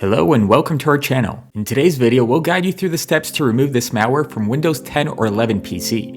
Hello and welcome to our channel. In today's video, we'll guide you through the steps to remove this malware from Windows 10 or 11 PC.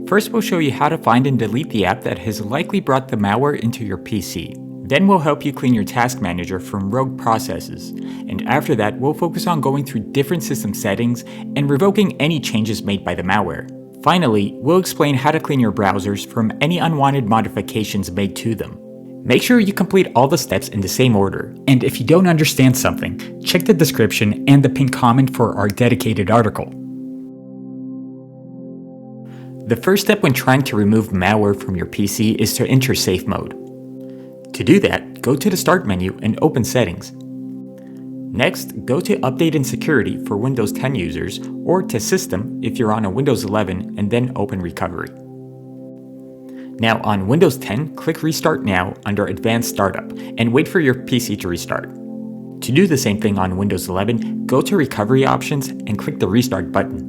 First, we'll show you how to find and delete the app that has likely brought the malware into your PC. Then we'll help you clean your task manager from rogue processes. And after that, we'll focus on going through different system settings and revoking any changes made by the malware. Finally, we'll explain how to clean your browsers from any unwanted modifications made to them. Make sure you complete all the steps in the same order, and if you don't understand something, check the description and the pinned comment for our dedicated article. The first step when trying to remove malware from your PC is to enter safe mode. To do that, go to the Start menu and open Settings. Next, go to Update and Security for Windows 10 users, or to System if you're on a Windows 11, and then open Recovery. Now on Windows 10, click Restart Now under Advanced Startup and wait for your PC to restart. To do the same thing on Windows 11, go to Recovery Options and click the Restart button.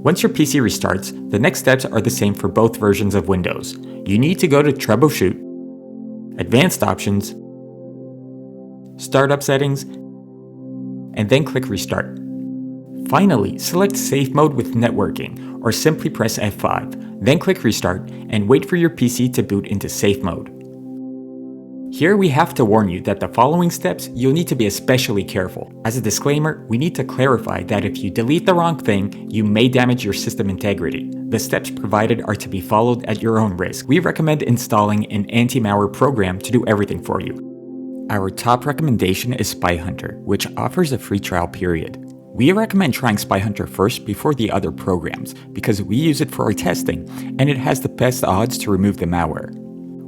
Once your PC restarts, the next steps are the same for both versions of Windows. You need to go to Troubleshoot, Advanced Options, Startup Settings, and then click Restart. Finally, select Safe Mode with Networking, or simply press F5, then click Restart and wait for your PC to boot into Safe Mode. Here we have to warn you that the following steps you'll need to be especially careful. As a disclaimer, we need to clarify that if you delete the wrong thing, you may damage your system integrity. The steps provided are to be followed at your own risk. We recommend installing an anti-malware program to do everything for you. Our top recommendation is Spy Hunter, which offers a free trial period. We recommend trying Spy Hunter first before the other programs because we use it for our testing and it has the best odds to remove the malware.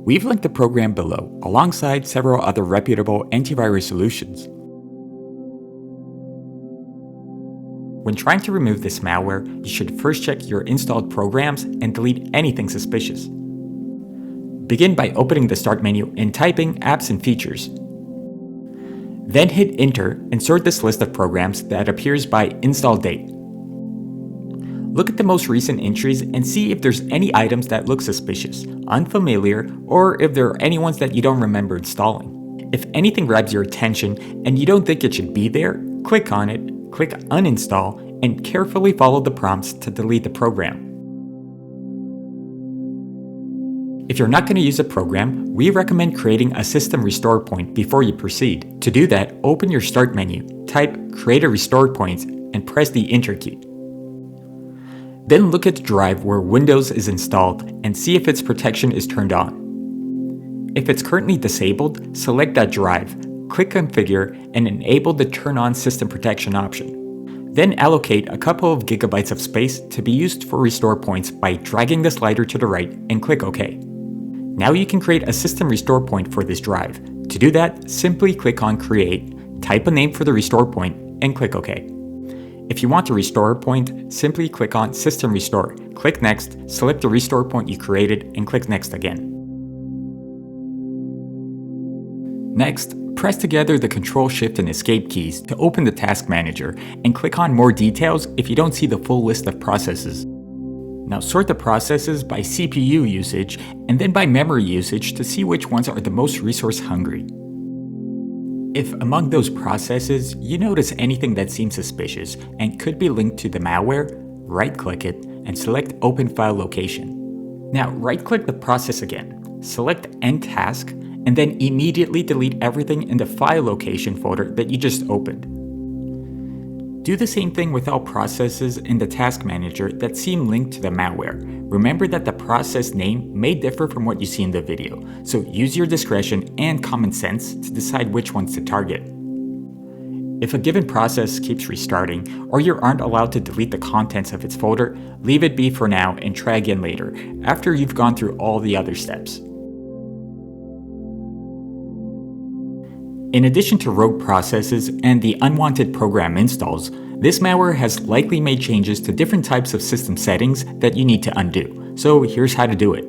We've linked the program below alongside several other reputable antivirus solutions. When trying to remove this malware, you should first check your installed programs and delete anything suspicious. Begin by opening the Start menu and typing Apps and Features. Then hit Enter and sort this list of programs that appears by install date. Look at the most recent entries and see if there's any items that look suspicious, unfamiliar, or if there are any ones that you don't remember installing. If anything grabs your attention and you don't think it should be there, click on it, click Uninstall, and carefully follow the prompts to delete the program. If you're not going to use a program, we recommend creating a system restore point before you proceed. To do that, open your Start menu, type Create a Restore Point, and press the Enter key. Then look at the drive where Windows is installed and see if its protection is turned on. If it's currently disabled, select that drive, click Configure, and enable the Turn On System Protection option. Then allocate a couple of gigabytes of space to be used for restore points by dragging the slider to the right and click OK. Now you can create a system restore point for this drive. To do that, simply click on Create, type a name for the restore point, and click OK. If you want to restore a point, simply click on System Restore, click Next, select the restore point you created, and click Next again. Next, press together the Control, Shift, and Escape keys to open the Task Manager, and click on More Details if you don't see the full list of processes. Now sort the processes by CPU usage and then by memory usage to see which ones are the most resource hungry. If among those processes you notice anything that seems suspicious and could be linked to the malware, right-click it and select Open File Location. Now right-click the process again, select End Task, and then immediately delete everything in the File Location folder that you just opened. Do the same thing with all processes in the Task Manager that seem linked to the malware. Remember that the process name may differ from what you see in the video, so use your discretion and common sense to decide which ones to target. If a given process keeps restarting, or you aren't allowed to delete the contents of its folder, leave it be for now and try again later, after you've gone through all the other steps. In addition to rogue processes and the unwanted program installs, this malware has likely made changes to different types of system settings that you need to undo, so here's how to do it.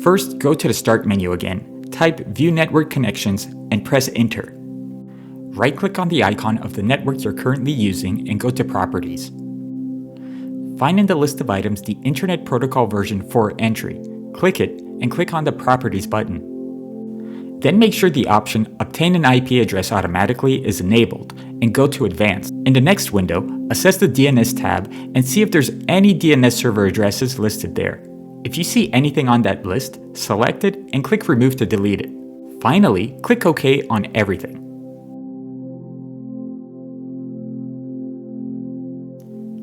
First, go to the Start menu again, type View Network Connections, and press Enter. Right-click on the icon of the network you're currently using and go to Properties. Find in the list of items the Internet Protocol version 4 entry, click it, and click on the Properties button. Then make sure the option Obtain an IP address automatically is enabled, and go to Advanced. In the next window, assess the DNS tab and see if there's any DNS server addresses listed there. If you see anything on that list, select it and click Remove to delete it. Finally, click OK on everything.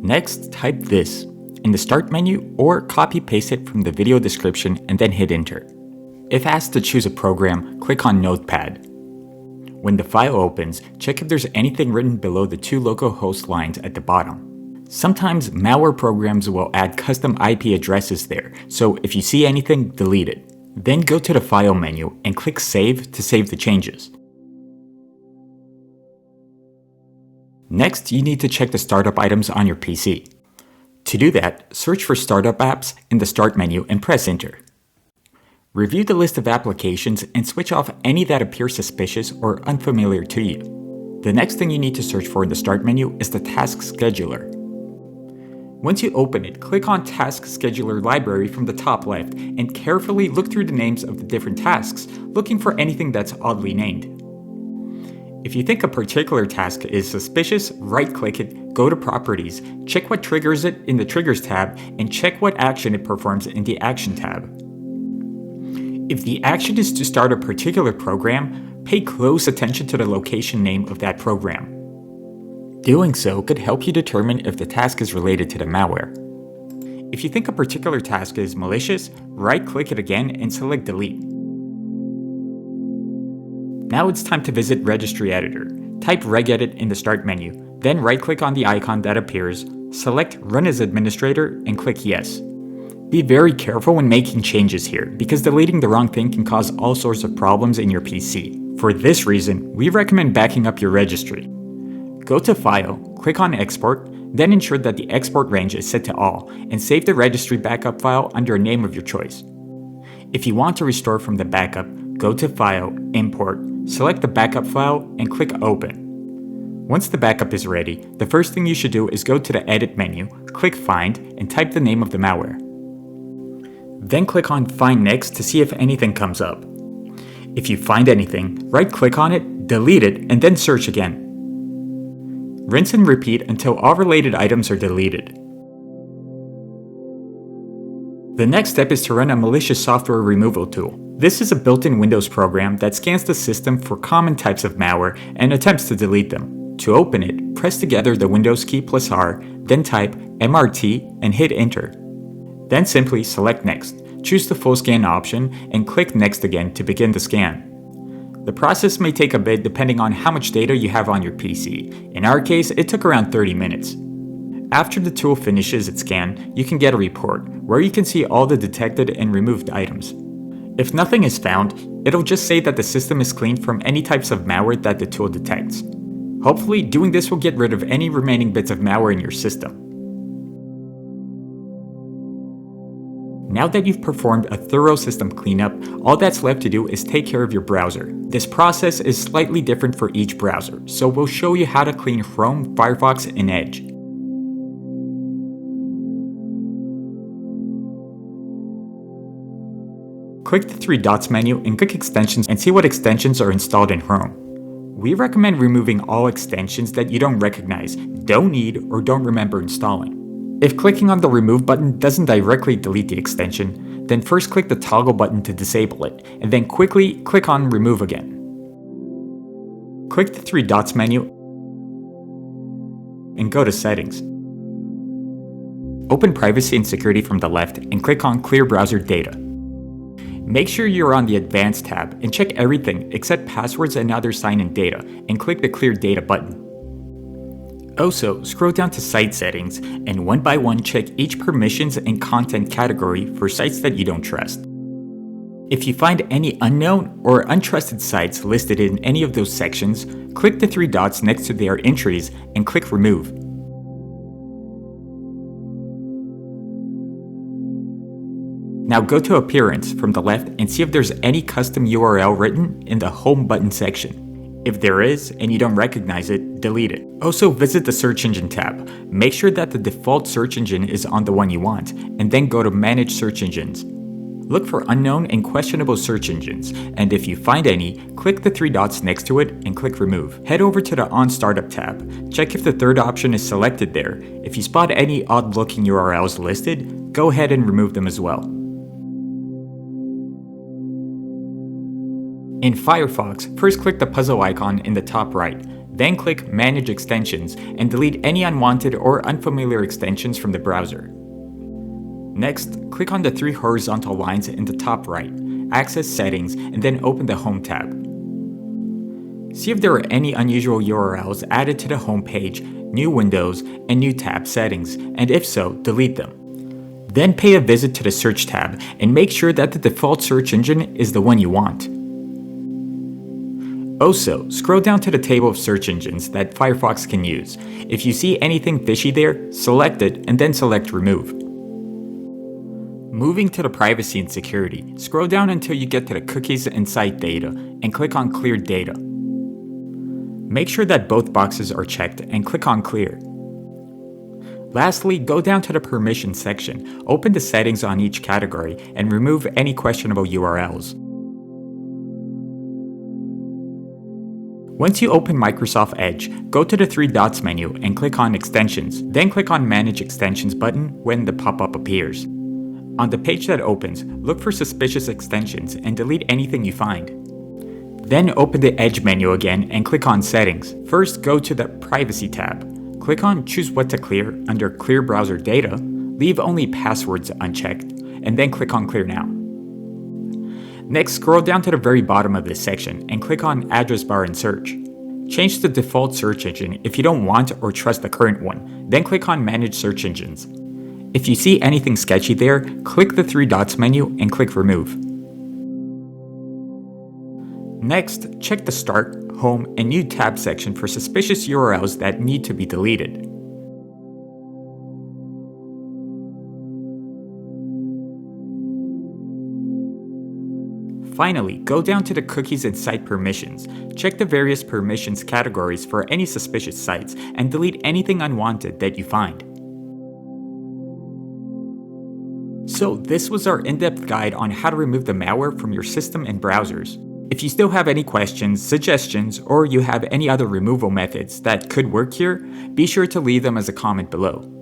Next, type this in the Start menu or copy-paste it from the video description and then hit Enter. If asked to choose a program, click on Notepad. When the file opens, check if there's anything written below the 2 localhost lines at the bottom. Sometimes malware programs will add custom IP addresses there, so if you see anything, delete it. Then go to the File menu and click Save to save the changes. Next, you need to check the startup items on your PC. To do that, search for Startup Apps in the Start menu and press Enter. Review the list of applications and switch off any that appear suspicious or unfamiliar to you. The next thing you need to search for in the Start menu is the Task Scheduler. Once you open it, click on Task Scheduler Library from the top left and carefully look through the names of the different tasks, looking for anything that's oddly named. If you think a particular task is suspicious, right-click it, go to Properties, check what triggers it in the Triggers tab, and check what action it performs in the Action tab. If the action is to start a particular program, pay close attention to the location name of that program. Doing so could help you determine if the task is related to the malware. If you think a particular task is malicious, right-click it again and select Delete. Now it's time to visit Registry Editor. Type regedit in the Start menu, then right-click on the icon that appears, select Run as Administrator, and click Yes. Be very careful when making changes here, because deleting the wrong thing can cause all sorts of problems in your PC. For this reason, we recommend backing up your registry. Go to File, click on Export, then ensure that the export range is set to All, and save the registry backup file under a name of your choice. If you want to restore from the backup, go to File, Import, select the backup file, and click Open. Once the backup is ready, the first thing you should do is go to the Edit menu, click Find, and type the name of the malware. Then click on Find Next to see if anything comes up. If you find anything, right-click on it, delete it, and then search again. Rinse and repeat until all related items are deleted. The next step is to run a malicious software removal tool. This is a built-in Windows program that scans the system for common types of malware and attempts to delete them. To open it, press together the Windows key plus R, then type MRT and hit Enter. Then simply select Next, choose the full scan option, and click Next again to begin the scan. The process may take a bit depending on how much data you have on your PC. In our case, it took around 30 minutes. After the tool finishes its scan, you can get a report, where you can see all the detected and removed items. If nothing is found, it'll just say that the system is clean from any types of malware that the tool detects. Hopefully, doing this will get rid of any remaining bits of malware in your system. Now that you've performed a thorough system cleanup, all that's left to do is take care of your browser. This process is slightly different for each browser, so we'll show you how to clean Chrome, Firefox, and Edge. Click the 3 dots menu and click Extensions and see what extensions are installed in Chrome. We recommend removing all extensions that you don't recognize, don't need, or don't remember installing. If clicking on the Remove button doesn't directly delete the extension, then first click the toggle button to disable it, and then quickly click on Remove again. Click the 3 dots menu and go to Settings. Open Privacy and Security from the left and click on Clear Browser Data. Make sure you're on the Advanced tab and check everything except passwords and other sign-in data, and click the Clear Data button. Also, scroll down to Site Settings and one by one check each permissions and content category for sites that you don't trust. If you find any unknown or untrusted sites listed in any of those sections, click the 3 dots next to their entries and click Remove. Now go to Appearance from the left and see if there's any custom URL written in the Home button section. If there is, and you don't recognize it, delete it. Also visit the Search Engine tab. Make sure that the default search engine is on the one you want, and then go to Manage Search Engines. Look for unknown and questionable search engines, and if you find any, click the three dots next to it and click Remove. Head over to the On Startup tab. Check if the third option is selected there. If you spot any odd-looking URLs listed, go ahead and remove them as well. In Firefox, first click the puzzle icon in the top right, then click Manage Extensions and delete any unwanted or unfamiliar extensions from the browser. Next, click on the three horizontal lines in the top right, access Settings, and then open the Home tab. See if there are any unusual URLs added to the home page, new windows, and new tab settings, and if so, delete them. Then pay a visit to the Search tab and make sure that the default search engine is the one you want. Also, scroll down to the table of search engines that Firefox can use. If you see anything fishy there, select it and then select Remove. Moving to the Privacy and Security, scroll down until you get to the Cookies and Site Data and click on Clear Data. Make sure that both boxes are checked and click on Clear. Lastly, go down to the Permissions section, open the settings on each category, and remove any questionable URLs. Once you open Microsoft Edge, go to the three dots menu and click on Extensions, then click on Manage Extensions button when the pop-up appears. On the page that opens, look for suspicious extensions and delete anything you find. Then open the Edge menu again and click on Settings. First, go to the Privacy tab. Click on Choose What to Clear under Clear Browser Data, leave only passwords unchecked, and then click on Clear Now. Next, scroll down to the very bottom of this section and click on Address Bar and Search. Change the default search engine if you don't want or trust the current one, then click on Manage Search Engines. If you see anything sketchy there, click the three dots menu and click Remove. Next, check the Start, Home, and New tab section for suspicious URLs that need to be deleted. Finally, go down to the Cookies and Site Permissions. Check the various permissions categories for any suspicious sites and delete anything unwanted that you find. So this was our in-depth guide on how to remove the malware from your system and browsers. If you still have any questions, suggestions, or you have any other removal methods that could work here, be sure to leave them as a comment below.